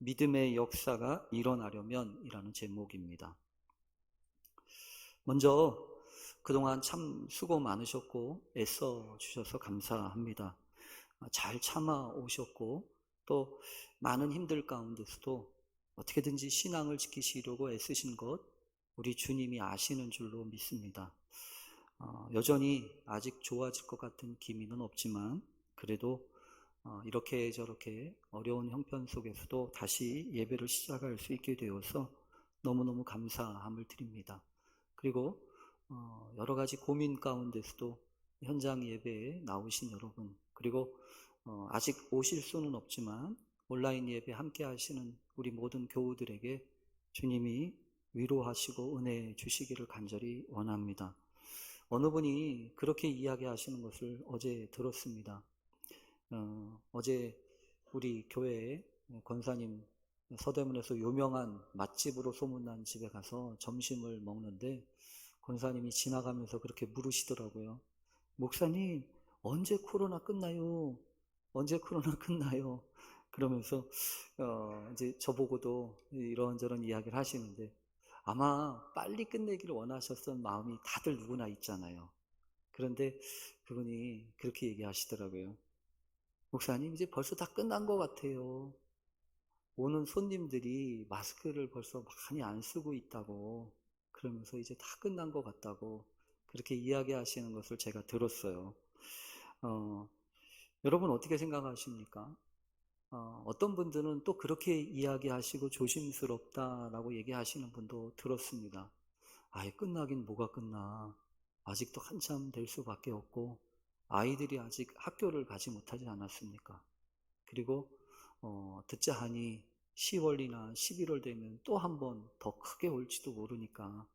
믿음의 역사가 일어나려면 이라는 제목입니다. 먼저 그동안 참 수고 많으셨고 애써 주셔서 감사합니다. 잘 참아 오셨고 또 많은 힘들 가운데서도 어떻게든지 신앙을 지키시려고 애쓰신 것 우리 주님이 아시는 줄로 믿습니다. 여전히 아직 좋아질 것 같은 기미는 없지만 그래도 이렇게 저렇게 어려운 형편 속에서도 다시 예배를 시작할 수 있게 되어서 너무너무 감사함을 드립니다. 그리고 여러 가지 고민 가운데서도 현장 예배에 나오신 여러분, 그리고 아직 오실 수는 없지만 온라인 예배 함께 하시는 우리 모든 교우들에게 주님이 위로하시고 은혜 주시기를 간절히 원합니다. 어느 분이 그렇게 이야기하시는 것을 어제 들었습니다. 어제 우리 교회에 권사님 서대문에서 유명한 맛집으로 소문난 집에 가서 점심을 먹는데 권사님이 지나가면서 그렇게 물으시더라고요. 목사님, 언제 코로나 끝나요? 언제 코로나 끝나요? 그러면서 이제 저보고도 이런저런 이야기를 하시는데 아마 빨리 끝내기를 원하셨던 마음이 다들 누구나 있잖아요. 그런데 그분이 그렇게 얘기하시더라고요. 목사님, 이제 벌써 다 끝난 것 같아요. 오는 손님들이 마스크를 벌써 많이 안 쓰고 있다고, 그러면서 이제 다 끝난 것 같다고 그렇게 이야기하시는 것을 제가 들었어요. 어, 여러분 어떻게 생각하십니까? 어떤 분들은 또 그렇게 이야기하시고 조심스럽다라고 얘기하시는 분도 들었습니다. 아예 끝나긴 뭐가 끝나. 아직도 한참 될 수밖에 없고 아이들이 아직 학교를 가지 못하지 않았습니까? 그리고 듣자 하니 10월이나 11월 되면 또 한 번 더 크게 올지도 모르니까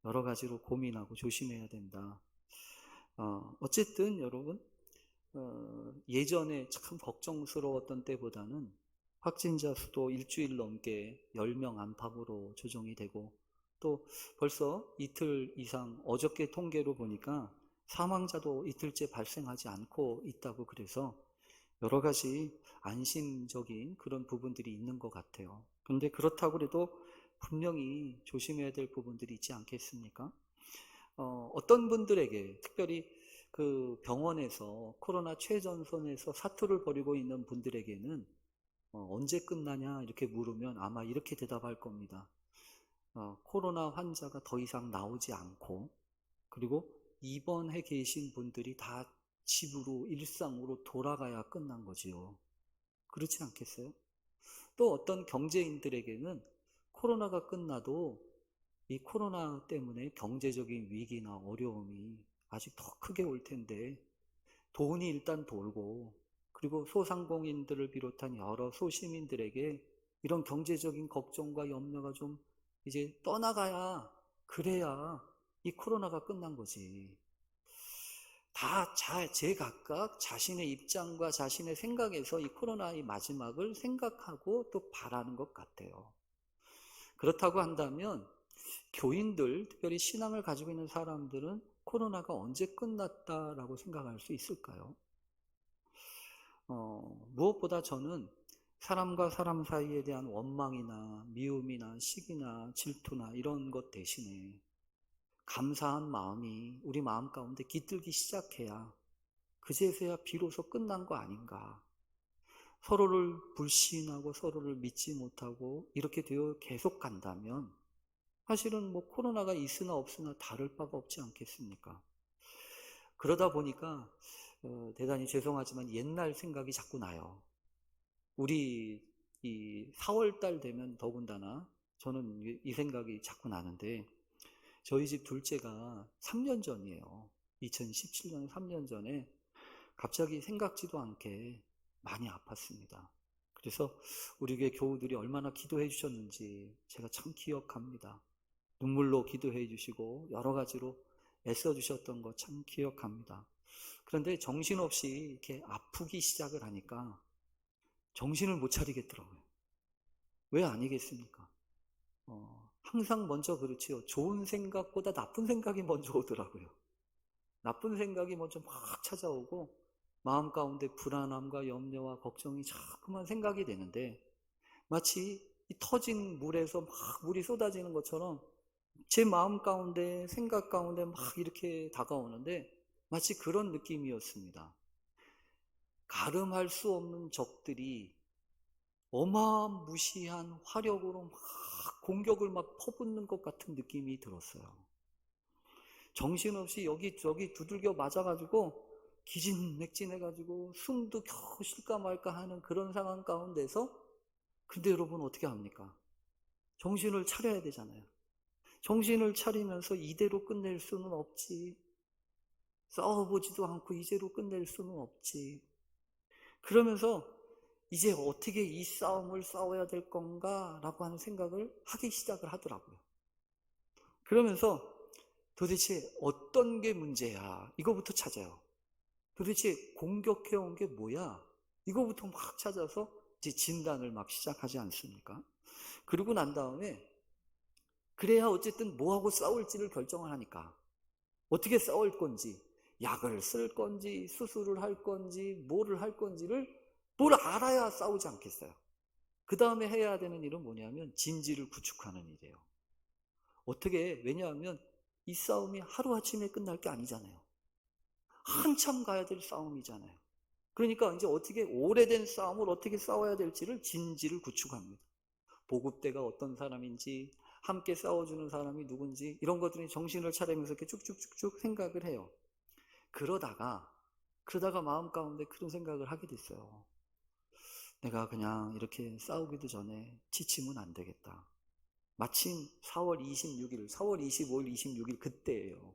여러 가지로 고민하고 조심해야 된다. 어쨌든 여러분 예전에 참 걱정스러웠던 때보다는 확진자 수도 일주일 넘게 10명 안팎으로 조정이 되고 또 벌써 이틀 이상 어저께 통계로 보니까 사망자도 이틀째 발생하지 않고 있다고 그래서 여러 가지 안심적인 그런 부분들이 있는 것 같아요. 그런데 그렇다고 해도 분명히 조심해야 될 부분들이 있지 않겠습니까? 어떤 분들에게 특별히 그 병원에서 코로나 최전선에서 사투를 벌이고 있는 분들에게는 언제 끝나냐 이렇게 물으면 아마 이렇게 대답할 겁니다. 코로나 환자가 더 이상 나오지 않고 그리고 입원해 계신 분들이 다 집으로 일상으로 돌아가야 끝난 거지요. 그렇지 않겠어요? 또 어떤 경제인들에게는 코로나가 끝나도 이 코로나 때문에 경제적인 위기나 어려움이 아직 더 크게 올 텐데 돈이 일단 돌고 그리고 소상공인들을 비롯한 여러 소시민들에게 이런 경제적인 걱정과 염려가 좀 이제 떠나가야 그래야 이 코로나가 끝난 거지. 다 제각각 자신의 입장과 자신의 생각에서 이 코로나의 마지막을 생각하고 또 바라는 것 같아요. 그렇다고 한다면 교인들, 특별히 신앙을 가지고 있는 사람들은 코로나가 언제 끝났다라고 생각할 수 있을까요? 무엇보다 저는 사람과 사람 사이에 대한 원망이나 미움이나 시기나 질투나 이런 것 대신에 감사한 마음이 우리 마음 가운데 깃들기 시작해야 그제서야 비로소 끝난 거 아닌가. 서로를 불신하고 서로를 믿지 못하고 이렇게 되어 계속 간다면 사실은 뭐 코로나가 있으나 없으나 다를 바가 없지 않겠습니까? 그러다 보니까 대단히 죄송하지만 옛날 생각이 자꾸 나요. 우리 이 4월 달 되면 더군다나 저는 이 생각이 자꾸 나는데 저희 집 둘째가 3년 전이에요. 2017년 3년 전에 갑자기 생각지도 않게 많이 아팠습니다. 그래서 우리 교회 교우들이 얼마나 기도해 주셨는지 제가 참 기억합니다. 눈물로 기도해 주시고 여러 가지로 애써 주셨던 거 참 기억합니다. 그런데 정신없이 이렇게 아프기 시작을 하니까 정신을 못 차리겠더라고요. 왜 아니겠습니까? 항상 먼저 그렇지요. 좋은 생각보다 나쁜 생각이 먼저 오더라고요. 나쁜 생각이 먼저 막 찾아오고 마음 가운데 불안함과 염려와 걱정이 자꾸만 생각이 되는데 마치 이 터진 물에서 막 물이 쏟아지는 것처럼 제 마음 가운데, 생각 가운데 막 이렇게 다가오는데 마치 그런 느낌이었습니다. 가름할 수 없는 적들이 어마무시한 화력으로 막 공격을 막 퍼붓는 것 같은 느낌이 들었어요. 정신없이 여기저기 두들겨 맞아가지고 기진맥진해가지고 숨도 겨우 쉴까 말까 하는 그런 상황 가운데서, 근데 여러분 어떻게 합니까? 정신을 차려야 되잖아요. 정신을 차리면서 이대로 끝낼 수는 없지. 싸워보지도 않고 이대로 끝낼 수는 없지. 그러면서 이제 어떻게 이 싸움을 싸워야 될 건가 라고 하는 생각을 하기 시작을 하더라고요. 그러면서 도대체 어떤 게 문제야? 이거부터 찾아요. 도대체 공격해온 게 뭐야? 이거부터 막 찾아서 이제 진단을 막 시작하지 않습니까? 그러고 난 다음에 그래야 어쨌든 뭐하고 싸울지를 결정을 하니까 어떻게 싸울 건지, 약을 쓸 건지, 수술을 할 건지, 뭐를 할 건지를 뭘 알아야 싸우지 않겠어요. 그 다음에 해야 되는 일은 뭐냐면 진지를 구축하는 일이에요. 어떻게, 왜냐하면 이 싸움이 하루아침에 끝날 게 아니잖아요. 한참 가야 될 싸움이잖아요. 그러니까 이제 어떻게 오래된 싸움을 어떻게 싸워야 될지를 진지를 구축합니다. 보급대가 어떤 사람인지, 함께 싸워주는 사람이 누군지, 이런 것들이 정신을 차리면서 이렇게 쭉쭉쭉쭉 생각을 해요. 그러다가 마음 가운데 그런 생각을 하게 됐어요. 내가 그냥 이렇게 싸우기도 전에 지치면 안 되겠다. 마침 4월 25일, 26일 그때예요.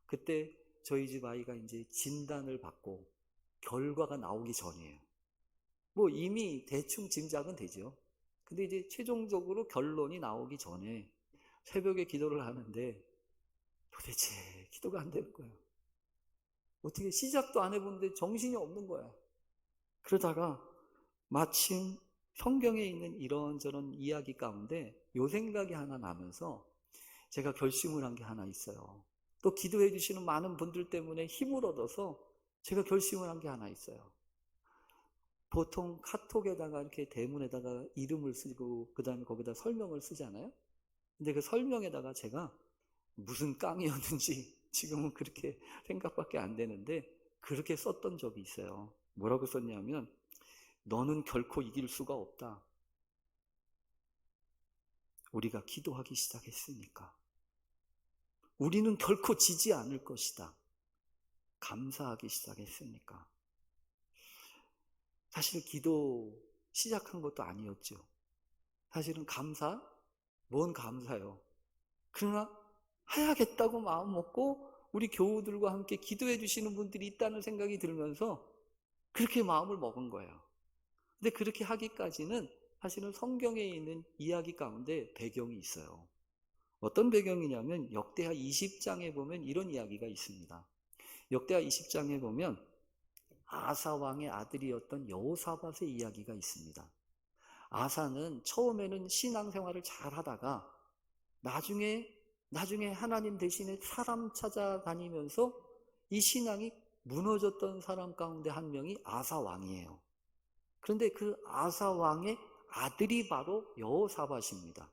그때 저희 집 아이가 이제 진단을 받고 결과가 나오기 전이에요. 뭐 이미 대충 짐작은 되죠. 근데 이제 최종적으로 결론이 나오기 전에 새벽에 기도를 하는데 도대체 기도가 안 되는 거예요. 어떻게 시작도 안 해보는데 정신이 없는 거야. 그러다가 마침 성경에 있는 이런저런 이야기 가운데 요 생각이 하나 나면서 제가 결심을 한 게 하나 있어요. 또 기도해 주시는 많은 분들 때문에 힘을 얻어서 제가 결심을 한 게 하나 있어요. 보통 카톡에다가 이렇게 대문에다가 이름을 쓰고 그 다음에 거기다 설명을 쓰잖아요. 근데 그 설명에다가 제가 무슨 깡이었는지 지금은 그렇게 생각밖에 안 되는데 그렇게 썼던 적이 있어요. 뭐라고 썼냐면, 너는 결코 이길 수가 없다. 우리가 기도하기 시작했으니까. 우리는 결코 지지 않을 것이다. 감사하기 시작했으니까. 사실 기도 시작한 것도 아니었죠. 사실은 감사? 뭔 감사요? 그러나 해야겠다고 마음 먹고 우리 교우들과 함께 기도해 주시는 분들이 있다는 생각이 들면서 그렇게 마음을 먹은 거예요. 근데 그렇게 하기까지는 사실은 성경에 있는 이야기 가운데 배경이 있어요. 어떤 배경이냐면 역대하 20장에 보면 이런 이야기가 있습니다. 역대하 20장에 보면 아사 왕의 아들이었던 여호사밧의 이야기가 있습니다. 아사는 처음에는 신앙생활을 잘 하다가 나중에 하나님 대신에 사람 찾아다니면서 이 신앙이 무너졌던 사람 가운데 한 명이 아사 왕이에요. 그런데 그 아사 왕의 아들이 바로 여호사밧입니다.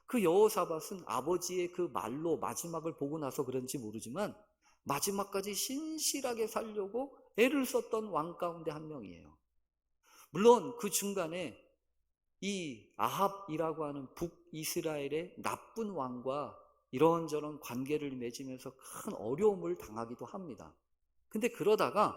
그 여호사밧은 아버지의 그 말로 마지막을 보고 나서 그런지 모르지만 마지막까지 신실하게 살려고 애를 썼던 왕 가운데 한 명이에요. 물론 그 중간에 이 아합이라고 하는 북이스라엘의 나쁜 왕과 이런저런 관계를 맺으면서 큰 어려움을 당하기도 합니다. 근데 그러다가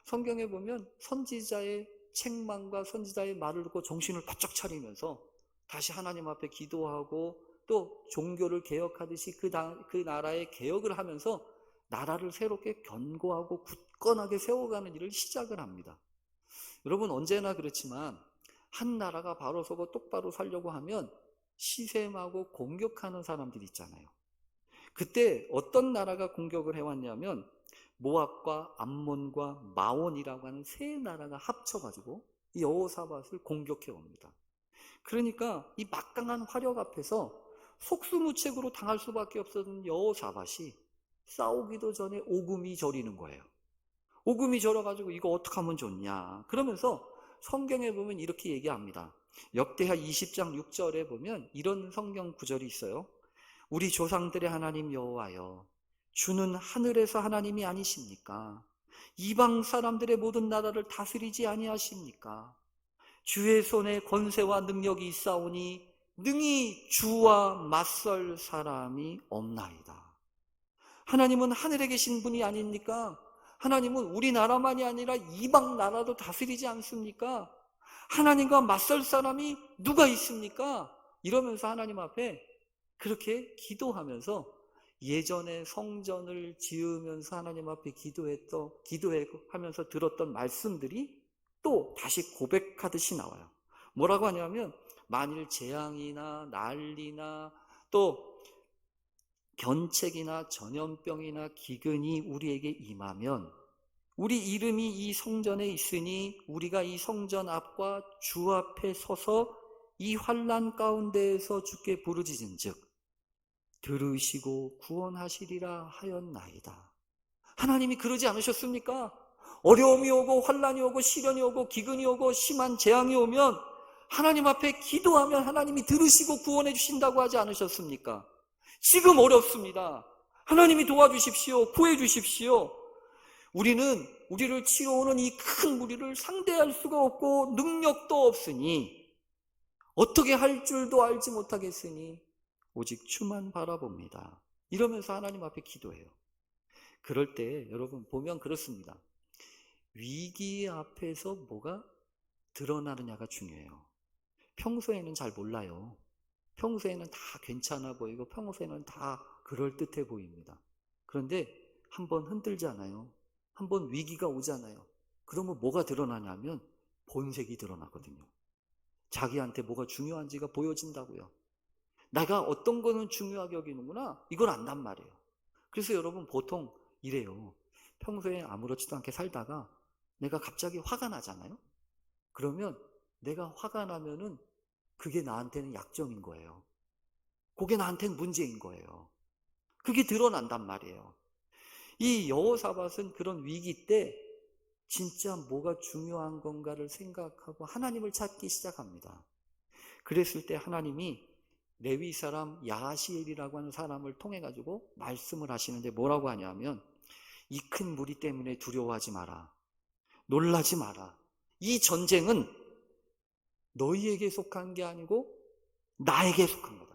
성경에 보면 선지자의 책망과 선지자의 말을 듣고 정신을 바짝 차리면서 다시 하나님 앞에 기도하고 또 종교를 개혁하듯이 그 나라의 개혁을 하면서 나라를 새롭게 견고하고 굳건하게 세워가는 일을 시작을 합니다. 여러분 언제나 그렇지만 한 나라가 바로 서고 똑바로 살려고 하면 시샘하고 공격하는 사람들이 있잖아요. 그때 어떤 나라가 공격을 해왔냐면 모압과 암몬과 마온이라고 하는 세 나라가 합쳐가지고 이 여호사밧을 공격해 옵니다. 그러니까 이 막강한 화력 앞에서 속수무책으로 당할 수밖에 없었던 여호사밧이 싸우기도 전에 오금이 저리는 거예요. 오금이 저려가지고 이거 어떻게 하면 좋냐 그러면서 성경에 보면 이렇게 얘기합니다. 역대하 20장 6절에 보면 이런 성경 구절이 있어요. 우리 조상들의 하나님 여호와여, 주는 하늘에서 하나님이 아니십니까? 이방 사람들의 모든 나라를 다스리지 아니하십니까? 주의 손에 권세와 능력이 있사오니 능히 주와 맞설 사람이 없나이다. 하나님은 하늘에 계신 분이 아닙니까? 하나님은 우리나라만이 아니라 이방 나라도 다스리지 않습니까? 하나님과 맞설 사람이 누가 있습니까? 이러면서 하나님 앞에 그렇게 기도하면서 예전에 성전을 지으면서 하나님 앞에 기도하면서 들었던 말씀들이 또 다시 고백하듯이 나와요. 뭐라고 하냐면 만일 재앙이나 난리나 또 견책이나 전염병이나 기근이 우리에게 임하면 우리 이름이 이 성전에 있으니 우리가 이 성전 앞과 주 앞에 서서 이 환난 가운데에서 주께 부르짖은즉 들으시고 구원하시리라 하였나이다. 하나님이 그러지 않으셨습니까? 어려움이 오고 환난이 오고 시련이 오고 기근이 오고 심한 재앙이 오면 하나님 앞에 기도하면 하나님이 들으시고 구원해 주신다고 하지 않으셨습니까? 지금 어렵습니다. 하나님이 도와주십시오. 구해 주십시오. 우리는 우리를 치러오는 이 큰 무리를 상대할 수가 없고 능력도 없으니 어떻게 할 줄도 알지 못하겠으니 오직 주만 바라봅니다. 이러면서 하나님 앞에 기도해요. 그럴 때 여러분 보면 그렇습니다. 위기 앞에서 뭐가 드러나느냐가 중요해요. 평소에는 잘 몰라요. 평소에는 다 괜찮아 보이고 평소에는 다 그럴듯해 보입니다. 그런데 한번 흔들지 않아요. 한번 위기가 오잖아요. 그러면 뭐가 드러나냐면 본색이 드러나거든요. 자기한테 뭐가 중요한지가 보여진다고요. 내가 어떤 거는 중요하게 여기는구나, 이걸 안단 말이에요. 그래서 여러분 보통 이래요. 평소에 아무렇지도 않게 살다가 내가 갑자기 화가 나잖아요. 그러면 내가 화가 나면은 그게 나한테는 약점인 거예요. 그게 나한테는 문제인 거예요. 그게 드러난단 말이에요. 이 여호사밧은 그런 위기 때 진짜 뭐가 중요한 건가를 생각하고 하나님을 찾기 시작합니다. 그랬을 때 하나님이 레위 사람 야하시엘이라고 하는 사람을 통해 가지고 말씀을 하시는데 뭐라고 하냐면 이 큰 무리 때문에 두려워하지 마라. 놀라지 마라. 이 전쟁은 너희에게 속한 게 아니고 나에게 속한 거다.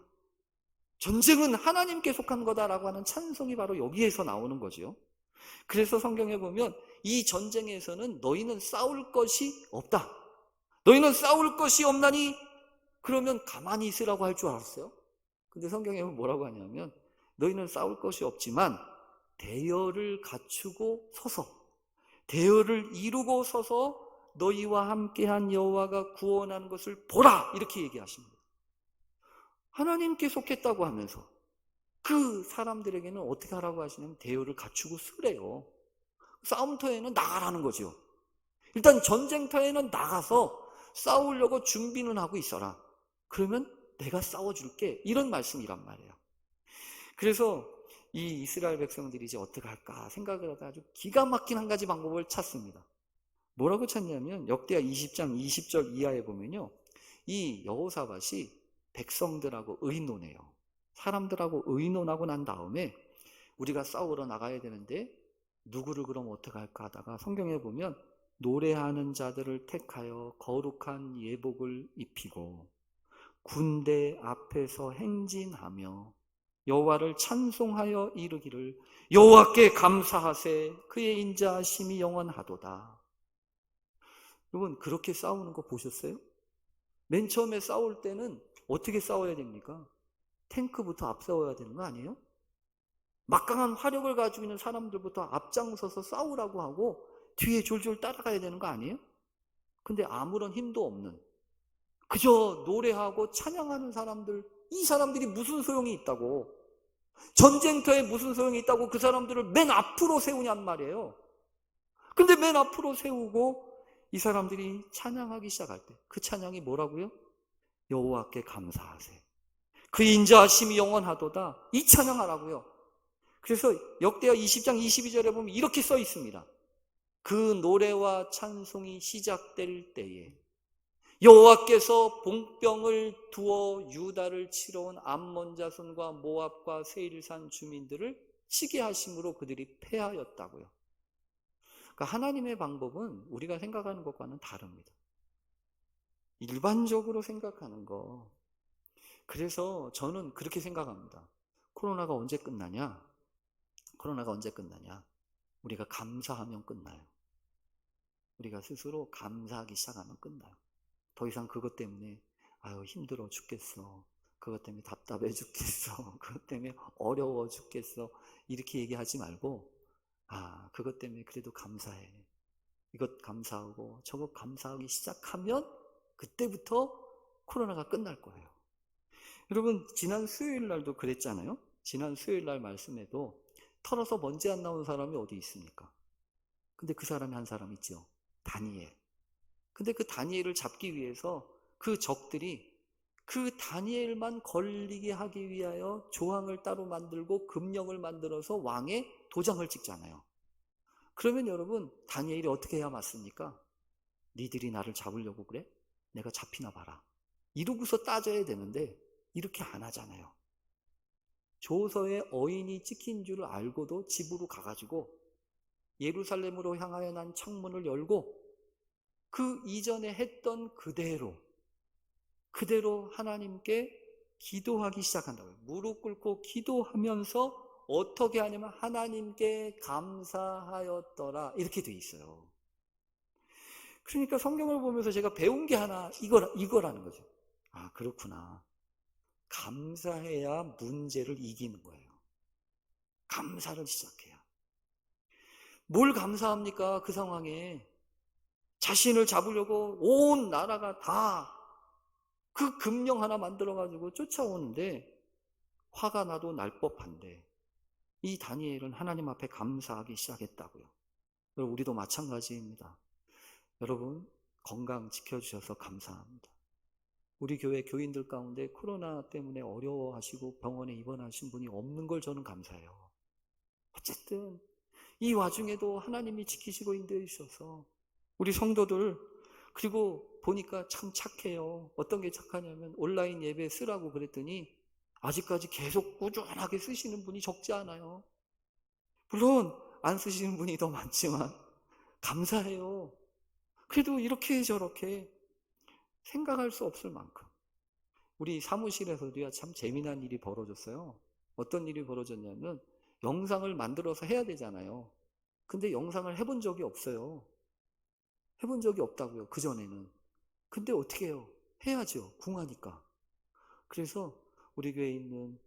전쟁은 하나님께 속한 거다라고 하는 찬송이 바로 여기에서 나오는 거죠. 그래서 성경에 보면 이 전쟁에서는 너희는 싸울 것이 없다. 너희는 싸울 것이 없나니 그러면 가만히 있으라고 할 줄 알았어요. 근데 성경에 보면 뭐라고 하냐면 너희는 싸울 것이 없지만 대열을 갖추고 서서 대열을 이루고 서서 너희와 함께한 여호와가 구원하는 것을 보라 이렇게 얘기하십니다. 하나님께 속했다고 하면서 그 사람들에게는 어떻게 하라고 하시냐면 대열을 갖추고 서래요. 싸움터에는 나가라는 거죠. 일단 전쟁터에는 나가서 싸우려고 준비는 하고 있어라. 그러면 내가 싸워줄게. 이런 말씀이란 말이에요. 그래서 이 이스라엘 백성들이 이제 어떻게 할까 생각을 하다가 아주 기가 막힌 한 가지 방법을 찾습니다. 뭐라고 찾냐면 역대하 20장 20절 이하에 보면요. 이 여호사밧이 백성들하고 의논해요. 사람들하고 의논하고 난 다음에 우리가 싸우러 나가야 되는데 누구를 그럼 어떻게 할까 하다가 성경에 보면 노래하는 자들을 택하여 거룩한 예복을 입히고 군대 앞에서 행진하며 여호와를 찬송하여 이르기를 여호와께 감사하세 그의 인자하심이 영원하도다. 여러분 그렇게 싸우는 거 보셨어요? 맨 처음에 싸울 때는 어떻게 싸워야 됩니까? 탱크부터 앞세워야 되는 거 아니에요? 막강한 화력을 가지고 있는 사람들부터 앞장서서 싸우라고 하고 뒤에 졸졸 따라가야 되는 거 아니에요? 근데 아무런 힘도 없는 그저 노래하고 찬양하는 사람들, 이 사람들이 무슨 소용이 있다고, 전쟁터에 무슨 소용이 있다고 그 사람들을 맨 앞으로 세우냔 말이에요. 근데 맨 앞으로 세우고 이 사람들이 찬양하기 시작할 때 그 찬양이 뭐라고요? 여호와께 감사하세 그 인자하심이 영원하도다. 이 찬양하라고요. 그래서 역대하 20장 22절에 보면 이렇게 써 있습니다. 그 노래와 찬송이 시작될 때에 여호와께서 봉병을 두어 유다를 치러 온 암몬 자손과 모압과 세일산 주민들을 치게 하심으로 그들이 패하였다고요. 그러니까 하나님의 방법은 우리가 생각하는 것과는 다릅니다. 일반적으로 생각하는 거. 그래서 저는 그렇게 생각합니다. 코로나가 언제 끝나냐? 코로나가 언제 끝나냐? 우리가 감사하면 끝나요. 우리가 스스로 감사하기 시작하면 끝나요. 더 이상 그것 때문에 아유 힘들어 죽겠어, 그것 때문에 답답해 죽겠어, 그것 때문에 어려워 죽겠어 이렇게 얘기하지 말고 그것 때문에 그래도 감사해, 이것 감사하고 저것 감사하기 시작하면 그때부터 코로나가 끝날 거예요. 여러분 지난 수요일 날도 그랬잖아요. 지난 수요일 날 말씀에도 털어서 먼지 안 나온 사람이 어디 있습니까? 근데 그 사람이 한 사람 있죠. 다니엘. 근데 그 다니엘을 잡기 위해서 그 적들이 그 다니엘만 걸리게 하기 위하여 조항을 따로 만들고 금령을 만들어서 왕의 도장을 찍잖아요. 그러면 여러분 다니엘이 어떻게 해야 맞습니까? 니들이 나를 잡으려고 그래? 내가 잡히나 봐라. 이러고서 따져야 되는데 이렇게 안 하잖아요. 조서에 어인이 찍힌 줄을 알고도 집으로 가가지고 예루살렘으로 향하여 난 창문을 열고 그 이전에 했던 그대로 하나님께 기도하기 시작한다고요. 무릎 꿇고 기도하면서 어떻게 하냐면 하나님께 감사하였더라 이렇게 돼 있어요. 그러니까 성경을 보면서 제가 배운 게 하나 이거라는 거죠. 그렇구나. 감사해야 문제를 이기는 거예요. 감사를 시작해야. 뭘 감사합니까? 그 상황에 자신을 잡으려고 온 나라가 다 그 금령 하나 만들어가지고 쫓아오는데 화가 나도 날 법한데 이 다니엘은 하나님 앞에 감사하기 시작했다고요. 우리도 마찬가지입니다. 여러분 건강 지켜주셔서 감사합니다. 우리 교회 교인들 가운데 코로나 때문에 어려워하시고 병원에 입원하신 분이 없는 걸 저는 감사해요. 어쨌든 이 와중에도 하나님이 지키시고 인도해 주셔서 우리 성도들, 그리고 보니까 참 착해요. 어떤 게 착하냐면 온라인 예배 쓰라고 그랬더니 아직까지 계속 꾸준하게 쓰시는 분이 적지 않아요. 물론 안 쓰시는 분이 더 많지만 감사해요. 그래도 이렇게 저렇게 생각할 수 없을 만큼 우리 사무실에서도요 참 재미난 일이 벌어졌어요. 어떤 일이 벌어졌냐면 영상을 만들어서 해야 되잖아요. 근데 영상을 해본 적이 없어요. 해본 적이 없다고요. 그전에는. 근데 어떻게 해요? 해야죠. 궁하니까. 그래서 우리 교회에 있는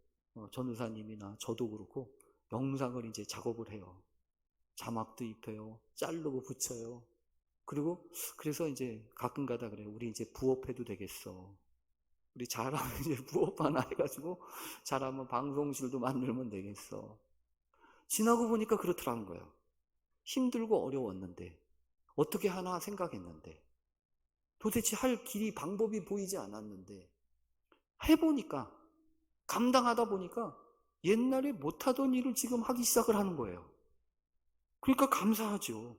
전우사님이나 저도 그렇고 영상을 이제 작업을 해요. 자막도 입혀요. 자르고 붙여요. 그리고 그래서 이제 가끔 가다 그래요. 우리 이제 부업해도 되겠어. 우리 잘하면 이제 부업 하나 해가지고 잘하면 방송실도 만들면 되겠어. 지나고 보니까 그렇더라는 거예요. 힘들고 어려웠는데 어떻게 하나 생각했는데 도대체 할 길이 방법이 보이지 않았는데 해보니까 감당하다 보니까 옛날에 못하던 일을 지금 하기 시작을 하는 거예요. 그러니까 감사하죠.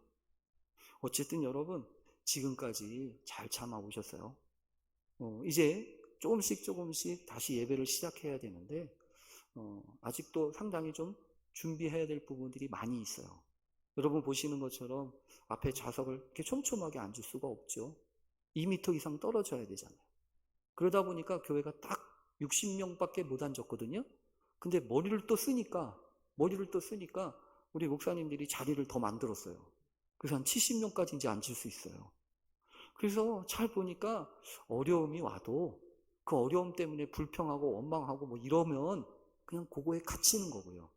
어쨌든 여러분 지금까지 잘 참아오셨어요. 이제 조금씩 다시 예배를 시작해야 되는데 아직도 상당히 좀 준비해야 될 부분들이 많이 있어요. 여러분 보시는 것처럼 앞에 좌석을 이렇게 촘촘하게 앉을 수가 없죠. 2m 이상 떨어져야 되잖아요. 그러다 보니까 교회가 딱 60명밖에 못 앉았거든요. 근데 머리를 또 쓰니까 우리 목사님들이 자리를 더 만들었어요. 그래서 한 70명까지 이제 앉을 수 있어요. 그래서 잘 보니까 어려움이 와도 그 어려움 때문에 불평하고 원망하고 뭐 이러면 그냥 그거에 갇히는 거고요.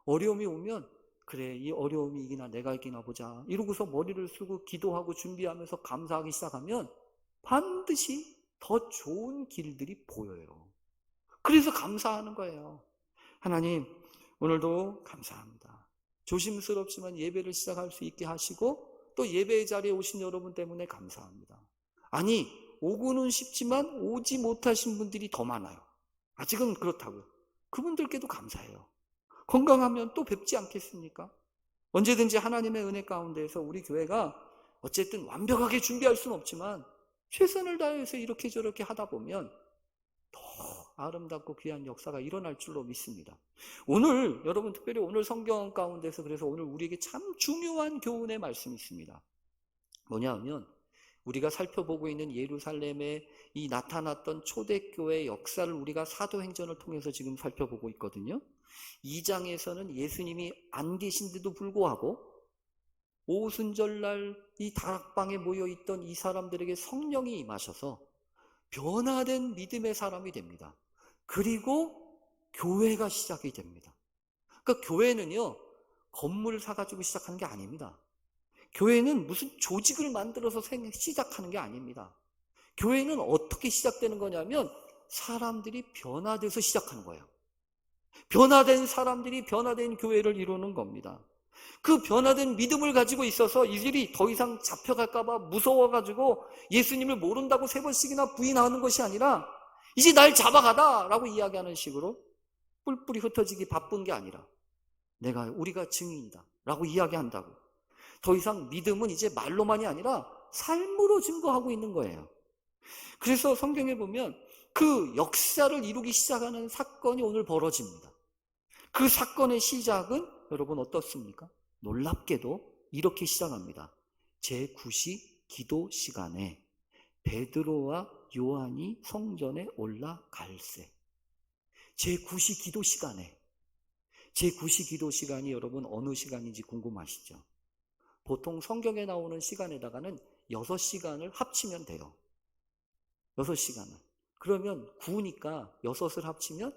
어려움이 오면 그래 이 어려움이 이기나 내가 이기나 보자 이러고서 머리를 쓰고 기도하고 준비하면서 감사하기 시작하면 반드시 더 좋은 길들이 보여요. 그래서 감사하는 거예요. 하나님 오늘도 감사합니다. 조심스럽지만 예배를 시작할 수 있게 하시고 또 예배의 자리에 오신 여러분 때문에 감사합니다. 아니 오고는 싶지만 오지 못하신 분들이 더 많아요. 아직은 그렇다고요. 그분들께도 감사해요. 건강하면 또 뵙지 않겠습니까? 언제든지 하나님의 은혜 가운데에서 우리 교회가 어쨌든 완벽하게 준비할 수는 없지만 최선을 다해서 이렇게 저렇게 하다 보면 더 아름답고 귀한 역사가 일어날 줄로 믿습니다. 오늘 여러분 특별히 오늘 성경 가운데서 그래서 오늘 우리에게 참 중요한 교훈의 말씀이 있습니다. 뭐냐 하면 우리가 살펴보고 있는 예루살렘에 이 나타났던 초대교회의 역사를 우리가 사도행전을 통해서 지금 살펴보고 있거든요. 2장에서는 예수님이 안 계신데도 불구하고 오순절날 이 다락방에 모여있던 이 사람들에게 성령이 임하셔서 변화된 믿음의 사람이 됩니다. 그리고 교회가 시작이 됩니다. 그러니까 교회는요, 건물을 사가지고 시작하는 게 아닙니다. 교회는 무슨 조직을 만들어서 시작하는 게 아닙니다. 교회는 어떻게 시작되는 거냐면 사람들이 변화돼서 시작하는 거예요. 변화된 사람들이 변화된 교회를 이루는 겁니다. 그 변화된 믿음을 가지고 있어서 이들이 더 이상 잡혀갈까 봐 무서워가지고 예수님을 모른다고 3번씩이나 부인하는 것이 아니라 이제 날 잡아가다 라고 이야기하는 식으로 뿔뿔이 흩어지기 바쁜 게 아니라 우리가 증인이다 라고 이야기한다고. 더 이상 믿음은 이제 말로만이 아니라 삶으로 증거하고 있는 거예요. 그래서 성경에 보면 그 역사를 이루기 시작하는 사건이 오늘 벌어집니다. 그 사건의 시작은 여러분 어떻습니까? 놀랍게도 이렇게 시작합니다. 제9시 기도 시간에 베드로와 요한이 성전에 올라갈세. 제9시 기도 시간에. 제9시 기도 시간이 여러분 어느 시간인지 궁금하시죠? 보통 성경에 나오는 시간에다가는 6시간을 합치면 돼요. 6시간을. 그러면 9니까 6을 합치면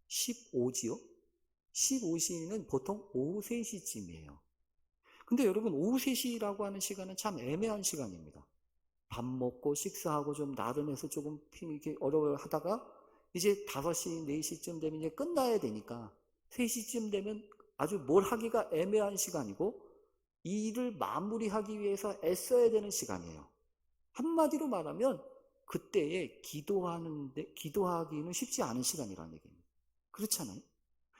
15지요? 15시는 보통 오후 3시쯤이에요. 근데 여러분 오후 3시라고 하는 시간은 참 애매한 시간입니다. 밥 먹고 식사하고 좀 나른해서 조금 이렇게 어려워 하다가 이제 5시, 4시쯤 되면 이제 끝나야 되니까 3시쯤 되면 아주 뭘 하기가 애매한 시간이고 이 일을 마무리하기 위해서 애써야 되는 시간이에요. 한마디로 말하면 그때에 기도하기는 쉽지 않은 시간이라는 얘기입니다. 그렇잖아요.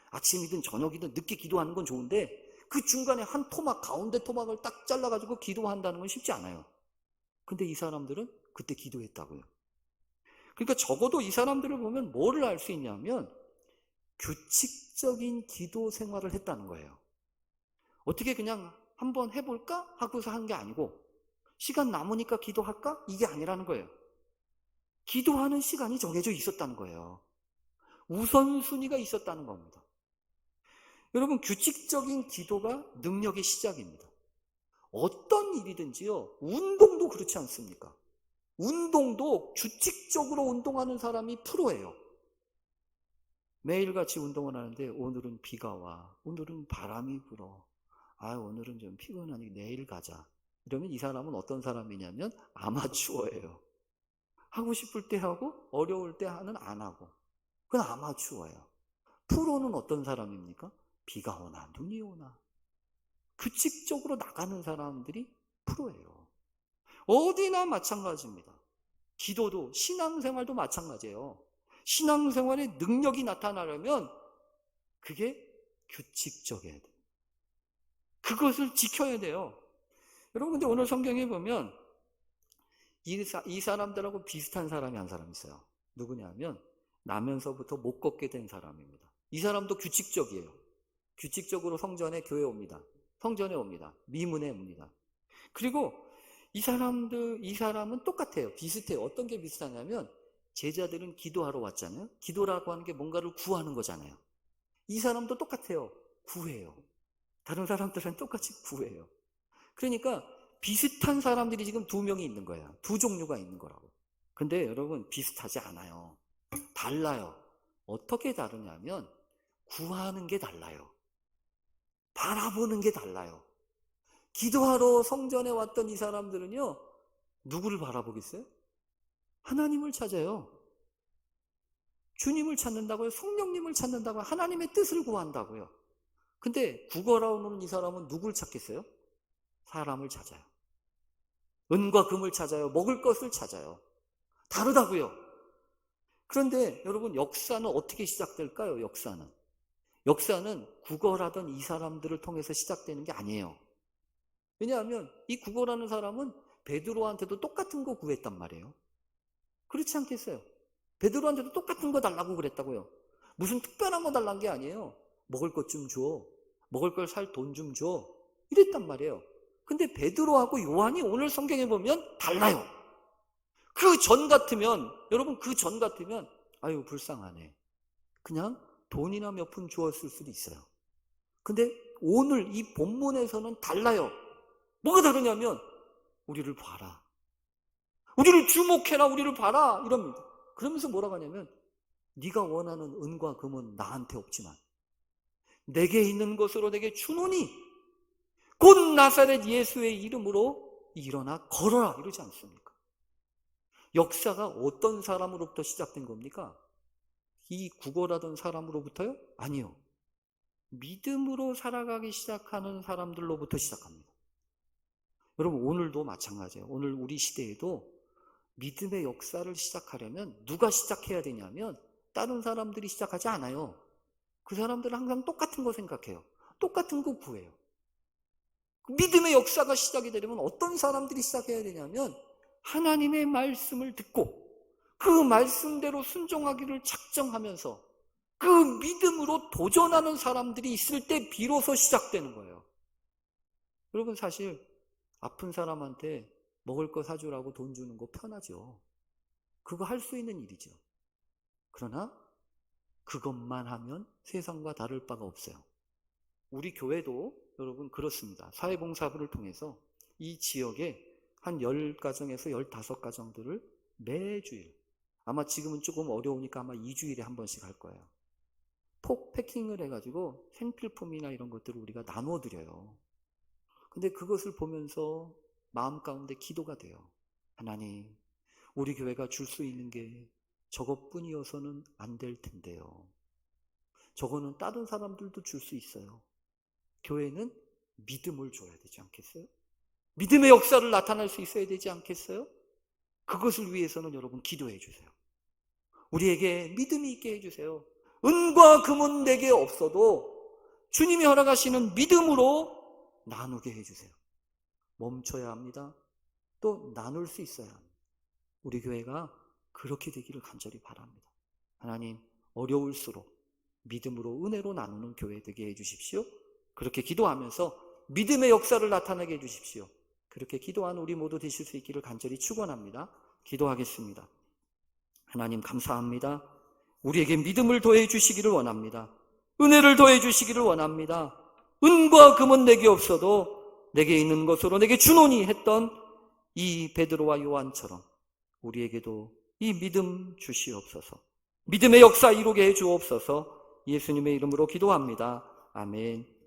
아침이든 저녁이든 늦게 기도하는 건 좋은데 그 중간에 한 토막, 가운데 토막을 딱 잘라가지고 기도한다는 건 쉽지 않아요. 근데 이 사람들은 그때 기도했다고요. 그러니까 적어도 이 사람들을 보면 뭐를 알 수 있냐면 규칙적인 기도 생활을 했다는 거예요. 어떻게 그냥 한번 해볼까 하고서 한 게 아니고 시간 남으니까 기도할까? 이게 아니라는 거예요. 기도하는 시간이 정해져 있었다는 거예요. 우선순위가 있었다는 겁니다. 여러분 규칙적인 기도가 능력의 시작입니다. 어떤 일이든지요. 운동도 그렇지 않습니까? 운동도 규칙적으로 운동하는 사람이 프로예요. 매일같이 운동을 하는데 오늘은 비가 와. 오늘은 바람이 불어. 오늘은 좀 피곤하니 내일 가자. 이러면 이 사람은 어떤 사람이냐면 아마추어예요. 하고 싶을 때 하고 어려울 때 하는 안 하고. 그건 아마추어예요. 프로는 어떤 사람입니까? 비가 오나 눈이 오나 규칙적으로 나가는 사람들이 프로예요. 어디나 마찬가지입니다. 기도도 신앙생활도 마찬가지예요. 신앙생활의 능력이 나타나려면 그게 규칙적이어야 돼요. 그것을 지켜야 돼요. 여러분 근데 오늘 성경에 보면 이 사람들하고 비슷한 사람이 한 사람 있어요. 누구냐면 나면서부터 못 걷게 된 사람입니다. 이 사람도 규칙적이에요. 규칙적으로 성전에 교회 옵니다. 성전에 옵니다. 미문에 옵니다. 그리고 이 사람은 똑같아요. 비슷해요. 어떤 게 비슷하냐면 제자들은 기도하러 왔잖아요. 기도라고 하는 게 뭔가를 구하는 거잖아요. 이 사람도 똑같아요. 구해요. 다른 사람들은 똑같이 구해요. 그러니까 비슷한 사람들이 지금 2명이 있는 거예요. 2종류가 있는 거라고. 근데 여러분 비슷하지 않아요. 달라요. 어떻게 다르냐면 구하는 게 달라요. 바라보는 게 달라요. 기도하러 성전에 왔던 이 사람들은요. 누구를 바라보겠어요? 하나님을 찾아요. 주님을 찾는다고요. 성령님을 찾는다고요. 하나님의 뜻을 구한다고요. 근데 구걸하러 오는 이 사람은 누굴 찾겠어요? 사람을 찾아요. 은과 금을 찾아요. 먹을 것을 찾아요. 다르다고요. 그런데 여러분 역사는 어떻게 시작될까요? 역사는 구걸하던 이 사람들을 통해서 시작되는 게 아니에요. 왜냐하면 이 구걸하는 사람은 베드로한테도 똑같은 거 구했단 말이에요. 그렇지 않겠어요? 베드로한테도 똑같은 거 달라고 그랬다고요. 무슨 특별한 거 달란 게 아니에요. 먹을 것 좀 줘. 먹을 걸 살 돈 좀 줘. 이랬단 말이에요. 근데 베드로하고 요한이 오늘 성경에 보면 달라요. 그 전 같으면, 여러분 그 전 같으면 아유 불쌍하네. 그냥 돈이나 몇 푼 주었을 수도 있어요. 근데 오늘 이 본문에서는 달라요. 뭐가 다르냐면 우리를 봐라. 우리를 주목해라. 우리를 봐라. 이럽니다. 그러면서 뭐라고 하냐면 네가 원하는 은과 금은 나한테 없지만 내게 있는 것으로 내게 주노니 곧 나사렛 예수의 이름으로 일어나 걸어라. 이러지 않습니까? 역사가 어떤 사람으로부터 시작된 겁니까? 이 구걸하던 사람으로부터요? 아니요. 믿음으로 살아가기 시작하는 사람들로부터 시작합니다. 여러분 오늘도 마찬가지예요. 오늘 우리 시대에도 믿음의 역사를 시작하려면 누가 시작해야 되냐면 다른 사람들이 시작하지 않아요. 그 사람들은 항상 똑같은 거 생각해요. 똑같은 거 구해요. 믿음의 역사가 시작이 되려면 어떤 사람들이 시작해야 되냐면 하나님의 말씀을 듣고 그 말씀대로 순종하기를 작정하면서 그 믿음으로 도전하는 사람들이 있을 때 비로소 시작되는 거예요. 여러분 사실 아픈 사람한테 먹을 거 사주라고 돈 주는 거 편하죠. 그거 할 수 있는 일이죠. 그러나 그것만 하면 세상과 다를 바가 없어요. 우리 교회도 여러분 그렇습니다. 사회봉사부를 통해서 이 지역에 한 10가정에서 15가정들을 매주일, 아마 지금은 조금 어려우니까 아마 2주일에 한 번씩 할 거예요. 폭 패킹을 해가지고 생필품이나 이런 것들을 우리가 나눠드려요. 근데 그것을 보면서 마음 가운데 기도가 돼요. 하나님, 우리 교회가 줄 수 있는 게 저것뿐이어서는 안 될 텐데요. 저거는 다른 사람들도 줄 수 있어요. 교회는 믿음을 줘야 되지 않겠어요? 믿음의 역사를 나타낼 수 있어야 되지 않겠어요? 그것을 위해서는 여러분 기도해 주세요. 우리에게 믿음이 있게 해주세요. 은과 금은 내게 없어도 주님이 허락하시는 믿음으로 나누게 해주세요. 멈춰야 합니다. 또 나눌 수 있어야 합니다. 우리 교회가 그렇게 되기를 간절히 바랍니다. 하나님, 어려울수록 믿음으로 은혜로 나누는 교회 되게 해주십시오. 그렇게 기도하면서 믿음의 역사를 나타나게 해주십시오. 그렇게 기도한 우리 모두 되실 수 있기를 간절히 축원합니다. 기도하겠습니다. 하나님 감사합니다. 우리에게 믿음을 더해 주시기를 원합니다. 은혜를 더해 주시기를 원합니다. 은과 금은 내게 없어도 내게 있는 것으로 내게 주노니 했던 이 베드로와 요한처럼 우리에게도 이 믿음 주시옵소서. 믿음의 역사 이루게 해 주옵소서. 예수님의 이름으로 기도합니다. 아멘.